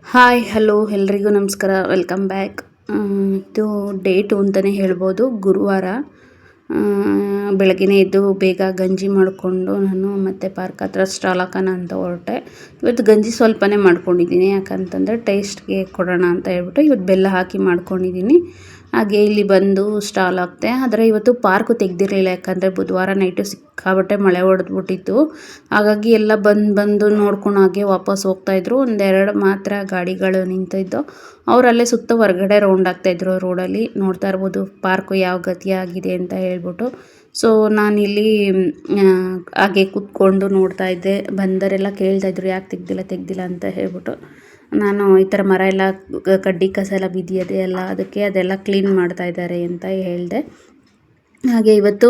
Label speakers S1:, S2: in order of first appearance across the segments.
S1: Hi hello ಎಲ್ರಿಗೂ ನಮಸ್ಕಾರ welcome back. ಇದು ಡೇ 2 ಅಂತಲೇ ಹೇಳ್ಬೋದು. ಗುರುವಾರ ಬೆಳಗ್ಗೆನೇ ಎದ್ದು ಬೇಗ ಗಂಜಿ ಮಾಡಿಕೊಂಡು ನಾನು ಮತ್ತು ಪಾರ್ಕ್ ಹತ್ರ ಸ್ಟಾಲ್ ಹಾಕೋಣ ಅಂತ ಹೊರಟೆ. ಇವತ್ತು ಗಂಜಿ ಸ್ವಲ್ಪನೇ ಮಾಡ್ಕೊಂಡಿದ್ದೀನಿ, ಯಾಕಂತಂದರೆ ಟೇಸ್ಟ್ಗೆ ಕೊಡೋಣ ಅಂತ ಹೇಳ್ಬಿಟ್ಟು ಇವತ್ತು ಬೆಲ್ಲ ಹಾಕಿ ಮಾಡ್ಕೊಂಡಿದ್ದೀನಿ. ಹಾಗೆ ಇಲ್ಲಿ ಬಂದು ಸ್ಟಾಲ್ ಹಾಕ್ತೆ. ಆದರೆ ಇವತ್ತು ಪಾರ್ಕು ತೆಗ್ದಿರಲಿಲ್ಲ, ಯಾಕಂದರೆ ಬುಧವಾರ ನೈಟು ಸಿಕ್ಕಾಬಟ್ಟೆ ಮಳೆ ಹೊಡೆದ್ಬಿಟ್ಟಿತ್ತು. ಹಾಗಾಗಿ ಎಲ್ಲ ಬಂದು ನೋಡ್ಕೊಂಡು ಹಾಗೆ ವಾಪಸ್ ಹೋಗ್ತಾಯಿದ್ರು. ಒಂದೆರಡು ಮಾತ್ರ ಗಾಡಿಗಳು ನಿಂತಿದ್ದು, ಅವರಲ್ಲೇ ಸುತ್ತ ಹೊರಗಡೆ ರೌಂಡ್ ಆಗ್ತಾಯಿದ್ರು ರೋಡಲ್ಲಿ. ನೋಡ್ತಾ ಇರ್ಬೋದು ಪಾರ್ಕು ಯಾವ ಗತಿ ಆಗಿದೆ ಅಂತ ಹೇಳ್ಬಿಟ್ಟು. ಸೊ ನಾನಿಲ್ಲಿ ಹಾಗೆ ಕೂತ್ಕೊಂಡು ನೋಡ್ತಾ ಇದ್ದೆ. ಬಂದವರೆಲ್ಲ ಕೇಳ್ತಾಯಿದ್ರು ಯಾಕೆ ತೆಗ್ದಿಲ್ಲ ಅಂತ ಹೇಳ್ಬಿಟ್ಟು. ನಾನು ಈ ಥರ ಮರ ಎಲ್ಲ ಕಡ್ಡಿ ಕಸ ಎಲ್ಲ ಬಿದ್ದಿದೆ ಅದಕ್ಕೆ ಅದೆಲ್ಲ ಕ್ಲೀನ್ ಮಾಡ್ತಾ ಇದ್ದಾರೆ ಅಂತ ಹೇಳಿದೆ. ಹಾಗೆ ಇವತ್ತು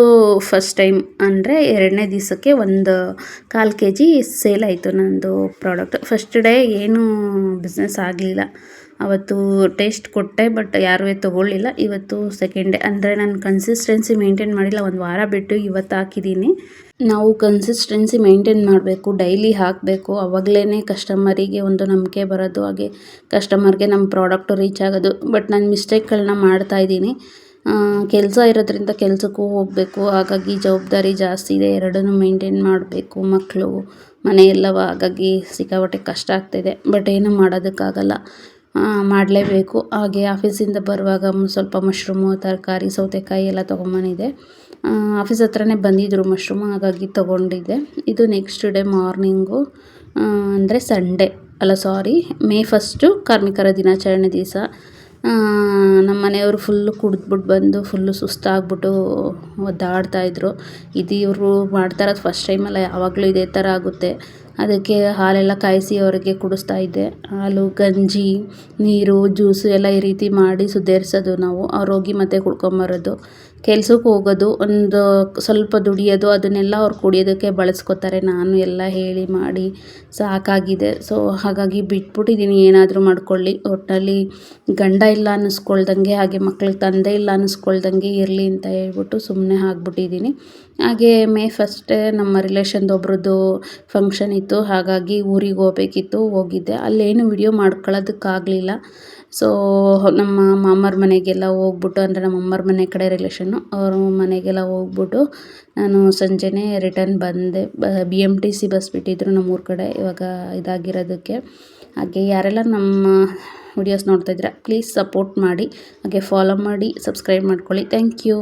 S1: ಫಸ್ಟ್ ಟೈಮ್ ಅಂದರೆ 2ನೇ ದಿವಸಕ್ಕೆ 1/4 kg ಸೇಲ್ ಆಯಿತು ನನ್ನದು ಪ್ರಾಡಕ್ಟ್. ಫಸ್ಟ್ ಡೇ ಏನೂ ಬಿಸ್ನೆಸ್ ಆಗಲಿಲ್ಲ. ಅವತ್ತು ಟೇಸ್ಟ್ ಕೊಟ್ಟೆ, ಬಟ್ ಯಾರೂ ತೊಗೊಳ್ಳಿಲ್ಲ. ಇವತ್ತು ಸೆಕೆಂಡ್ ಡೇ ಅಂದರೆ ನಾನು ಕನ್ಸಿಸ್ಟೆನ್ಸಿ ಮೇಂಟೈನ್ ಮಾಡಿಲ್ಲ. ಒಂದು ವಾರ ಬಿಟ್ಟು ಇವತ್ತು ಹಾಕಿದ್ದೀನಿ. ನಾವು ಕನ್ಸಿಸ್ಟೆನ್ಸಿ ಮೇಂಟೈನ್ ಮಾಡಬೇಕು, ಡೈಲಿ ಹಾಕಬೇಕು. ಆವಾಗಲೇ ಕಸ್ಟಮರಿಗೆ ಒಂದು ನಂಬಿಕೆ ಬರೋದು, ಹಾಗೆ ಕಸ್ಟಮರ್ಗೆ ನಮ್ಮ ಪ್ರಾಡಕ್ಟು ರೀಚ್ ಆಗೋದು. ಬಟ್ ನಾನು ಮಿಸ್ಟೇಕ್ಗಳನ್ನ ಮಾಡ್ತಾಯಿದ್ದೀನಿ. ಕೆಲಸ ಇರೋದ್ರಿಂದ ಕೆಲಸಕ್ಕೂ ಹೋಗಬೇಕು, ಹಾಗಾಗಿ ಜವಾಬ್ದಾರಿ ಜಾಸ್ತಿ ಇದೆ. ಎರಡನ್ನೂ ಮೇಂಟೈನ್ ಮಾಡಬೇಕು, ಮಕ್ಕಳು ಮನೆ ಎಲ್ಲವ. ಹಾಗಾಗಿ ಸಿಕ್ಕಾಪಟ್ಟೆ ಕಷ್ಟ ಆಗ್ತಾಯಿದೆ, ಬಟ್ ಏನೂ ಮಾಡೋದಕ್ಕಾಗಲ್ಲ, ಮಾಡಲೇಬೇಕು. ಹಾಗೆ ಆಫೀಸಿಂದ ಬರುವಾಗ ಸ್ವಲ್ಪ ಮಶ್ರೂಮು, ತರಕಾರಿ, ಸೌತೆಕಾಯಿ ಎಲ್ಲ ತೊಗೊಂಬಂದಿದ್ದೆ. ಆಫೀಸ್ ಹತ್ರನೇ ಬಂದಿದ್ದರು ಮಶ್ರೂಮು, ಹಾಗಾಗಿ ತೊಗೊಂಡಿದ್ದೆ. ಇದು ನೆಕ್ಸ್ಟ್ ಡೇ ಮಾರ್ನಿಂಗು, ಅಂದರೆ ಮೇ 1 ಕಾರ್ಮಿಕರ ದಿನಾಚರಣೆ ದಿವಸ. ನಮ್ಮ ಮನೆಯವರು ಫುಲ್ಲು ಕುಡಿದ್ಬಿಟ್ಟು ಬಂದು ಫುಲ್ಲು ಸುಸ್ತಾಗ್ಬಿಟ್ಟು ಒದ್ದಾಡ್ತಾಯಿದ್ರು. ಇದು ಇವರು ಮಾಡ್ತಾ ಇರೋದು ಫಸ್ಟ್ ಟೈಮಲ್ಲ, ಯಾವಾಗಲೂ ಇದೇ ಥರ ಆಗುತ್ತೆ. ಅದಕ್ಕೆ ಹಾಲೆಲ್ಲ ಕಾಯಿಸಿ ಅವರಿಗೆ ಕುಡಿಸ್ತಾ ಇದ್ದೆ. ಹಾಲು, ಗಂಜಿ, ನೀರು, ಜ್ಯೂಸು ಎಲ್ಲ ಈ ರೀತಿ ಮಾಡಿ ಸುಧಾರಿಸೋದು ನಾವು. ಅವ್ರು ಹೋಗಿ ಮತ್ತೆ ಕುಡ್ಕೊಂಬರೋದು, ಕೆಲ್ಸಕ್ಕೆ ಹೋಗೋದು, ಒಂದು ಸ್ವಲ್ಪ ದುಡಿಯೋದು, ಅದನ್ನೆಲ್ಲ ಅವ್ರು ಕುಡಿಯೋದಕ್ಕೆ ಬಳಸ್ಕೊತಾರೆ. ನಾನು ಎಲ್ಲ ಹೇಳಿ ಮಾಡಿ ಸಾಕಾಗಿದೆ. ಸೊ ಹಾಗಾಗಿ ಬಿಟ್ಬಿಟ್ಟಿದ್ದೀನಿ. ಏನಾದರೂ ಮಾಡ್ಕೊಳ್ಳಿ, ಒಟ್ಟಿನಲ್ಲಿ ಗಂಡ ಇಲ್ಲ ಅನ್ನಿಸ್ಕೊಳ್ದಂಗೆ, ಹಾಗೆ ಮಕ್ಳಿಗೆ ತಂದೆ ಇಲ್ಲ ಅನ್ನಿಸ್ಕೊಳ್ದಂಗೆ ಇರಲಿ ಅಂತ ಹೇಳ್ಬಿಟ್ಟು ಸುಮ್ಮನೆ ಆಗಿಬಿಟ್ಟಿದ್ದೀನಿ. ಹಾಗೆ ಮೇ 1 ನಮ್ಮ ರಿಲೇಷನ್ದು ಒಬ್ರದ್ದು ಫಂಕ್ಷನ್ ಇತ್ತು, ಹಾಗಾಗಿ ಊರಿಗೆ ಹೋಗ್ಬೇಕಿತ್ತು, ಹೋಗಿದ್ದೆ. ಅಲ್ಲೇನು ವಿಡಿಯೋ ಮಾಡ್ಕೊಳ್ಳೋದಕ್ಕಾಗಲಿಲ್ಲ. ಸೊ ನಮ್ಮ ಮಾಮರ ಮನೆಗೆಲ್ಲ ಹೋಗ್ಬಿಟ್ಟು, ಅಂದರೆ ನಮ್ಮ ಅಮ್ಮರ ಮನೆ ಕಡೆ ರಿಲೇಷನ್ನು, ಅವ್ರ ಮನೆಗೆಲ್ಲ ಹೋಗ್ಬಿಟ್ಟು ನಾನು ಸಂಜೆನೇ ರಿಟರ್ನ್ ಬಂದೆ. BMTC ಬಸ್ ಬಿಟ್ಟಿದ್ರು ನಮ್ಮೂರ ಕಡೆ ಇವಾಗ ಇದಾಗಿರೋದಕ್ಕೆ. ಹಾಗೆ ಯಾರೆಲ್ಲ ನಮ್ಮ ವಿಡಿಯೋಸ್ ನೋಡ್ತಾಯಿದ್ದೀರಾ ಪ್ಲೀಸ್ ಸಪೋರ್ಟ್ ಮಾಡಿ, ಹಾಗೆ ಫಾಲೋ ಮಾಡಿ, ಸಬ್ಸ್ಕ್ರೈಬ್ ಮಾಡ್ಕೊಳ್ಳಿ. Thank you.